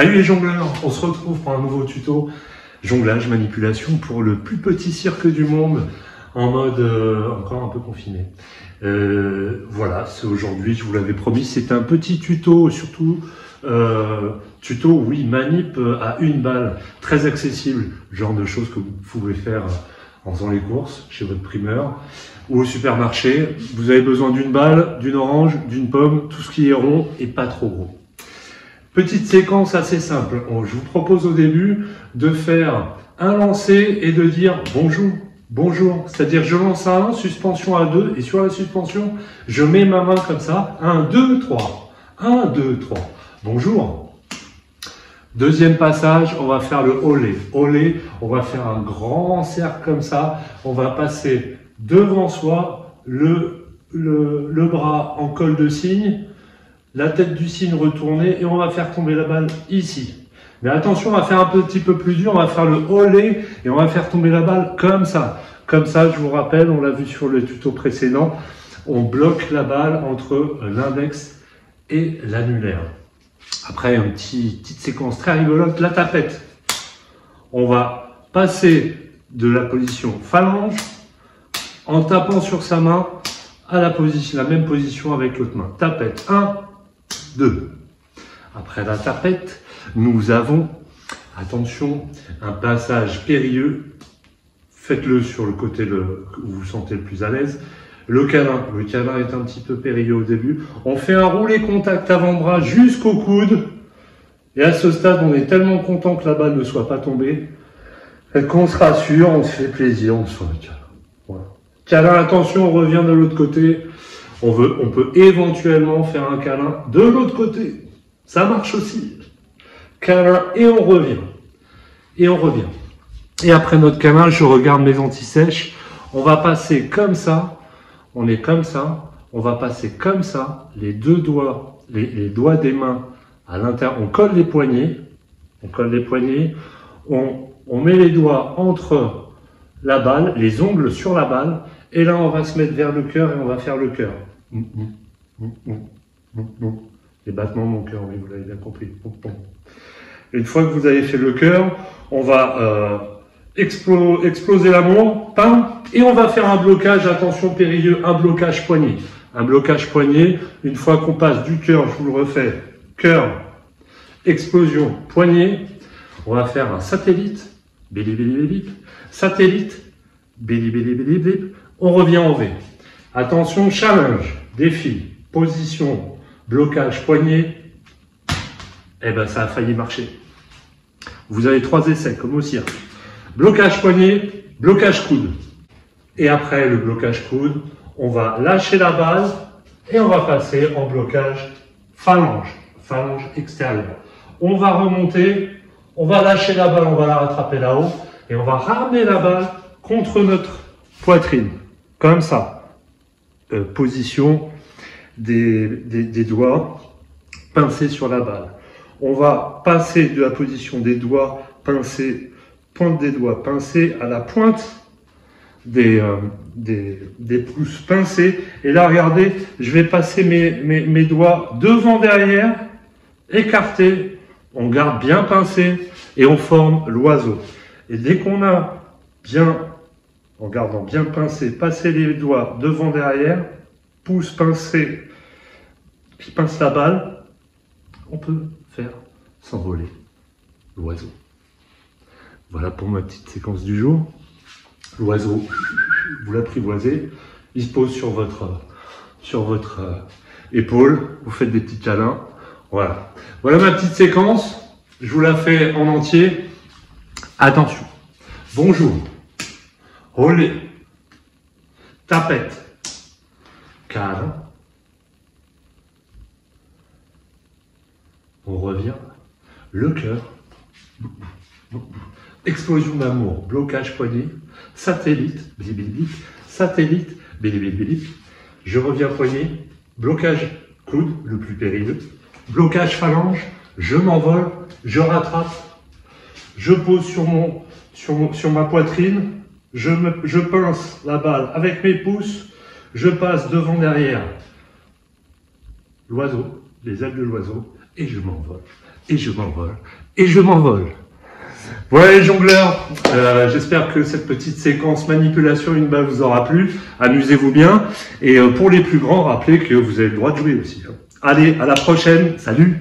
Salut les jongleurs, on se retrouve pour un nouveau tuto jonglage, manipulation pour le plus petit cirque du monde en mode encore un peu confiné. Voilà, c'est aujourd'hui, je vous l'avais promis, c'est un petit tuto, surtout tuto, oui, manip à une balle, très accessible, genre de choses que vous pouvez faire en faisant les courses chez votre primeur ou au supermarché. Vous avez besoin d'une balle, d'une orange, d'une pomme, tout ce qui est rond et pas trop gros. Petite séquence assez simple. Je vous propose au début de faire un lancer et de dire bonjour, bonjour. C'est-à-dire je lance à 1, suspension à 2 et sur la suspension, je mets ma main comme ça. 1, 2, 3. 1, 2, 3. Bonjour. Deuxième passage, on va faire le olé. Olé, on va faire un grand cercle comme ça. On va passer devant soi le bras en col de cygne. La tête du cygne retournée et on va faire tomber la balle ici. Mais attention, on va faire un petit peu plus dur, on va faire le olé et on va faire tomber la balle comme ça. Comme ça, je vous rappelle, on l'a vu sur le tuto précédent, on bloque la balle entre l'index et l'annulaire. Après, une petite séquence très rigolote, la tapette. On va passer de la position phalange en tapant sur sa main à la même position avec l'autre main. Tapette 1, 2. Après la tapette, nous avons, attention, un passage périlleux. Faites-le sur le côté où vous vous sentez le plus à l'aise. Le câlin est un petit peu périlleux au début. On fait un roulé contact avant-bras jusqu'au coude. Et à ce stade, on est tellement content que la balle ne soit pas tombée qu'on se rassure, on se fait plaisir, on se fait un câlin. Voilà. Câlin, attention, on revient de l'autre côté. On peut éventuellement faire un câlin de l'autre côté. Ça marche aussi. Câlin et on revient. Et on revient. Et après notre câlin, je regarde mes anti-sèches. On va passer comme ça. On est comme ça. On va passer comme ça. Les deux doigts, les doigts des mains à l'intérieur. On colle les poignets. On colle les poignets. On met les doigts entre la balle, les ongles sur la balle. Et là, on va se mettre vers le cœur et on va faire le cœur. Les battements de mon cœur, oui, vous l'avez bien compris. Une fois que vous avez fait le cœur, on va exploser l'amour, et on va faire un blocage, attention périlleux, un blocage poignet. Un blocage poignet, une fois qu'on passe du cœur, je vous le refais, cœur, explosion, poignet, on va faire un satellite, bili bili bili, satellite, bili bili bili bili, on revient en V. Attention, challenge, défi, position, blocage, poignet. Eh ben, ça a failli marcher. Vous avez 3 essais, comme au cirque. Blocage poignet, blocage coude. Et après le blocage coude, on va lâcher la balle et on va passer en blocage phalange, phalange extérieure. On va remonter, on va lâcher la balle, on va la rattraper là-haut et on va ramener la balle contre notre poitrine. Comme ça. Position des doigts pincés sur la balle. On va passer de la position des doigts pincés, pointe des doigts pincés à la pointe des pouces pincés. Et là, regardez, je vais passer mes doigts devant, derrière, écartés. On garde bien pincé et on forme l'oiseau. Et dès qu'on a bien, en gardant bien pincé, passer les doigts devant, derrière, pouce pincé qui pince la balle, on peut faire s'envoler l'oiseau. Voilà pour ma petite séquence du jour. L'oiseau, vous l'apprivoisez, il se pose sur votre épaule, vous faites des petits câlins. Voilà. Voilà ma petite séquence. Je vous la fais en entier. Attention. Bonjour. Olé, tapette, câlin, on revient, le cœur, explosion d'amour, blocage poignet, satellite, bilibilibili, satellite, bilibilibili, je reviens poignet, blocage coude, le plus périlleux, blocage phalange, je m'envole, je rattrape, je pose sur ma poitrine, je pince la balle avec mes pouces, je passe devant, derrière l'oiseau, les ailes de l'oiseau, et je m'envole, et je m'envole, et je m'envole. Voilà les jongleurs, j'espère que cette petite séquence manipulation une balle vous aura plu. Amusez-vous bien. Et pour les plus grands, rappelez que vous avez le droit de jouer aussi. Allez, à la prochaine. Salut!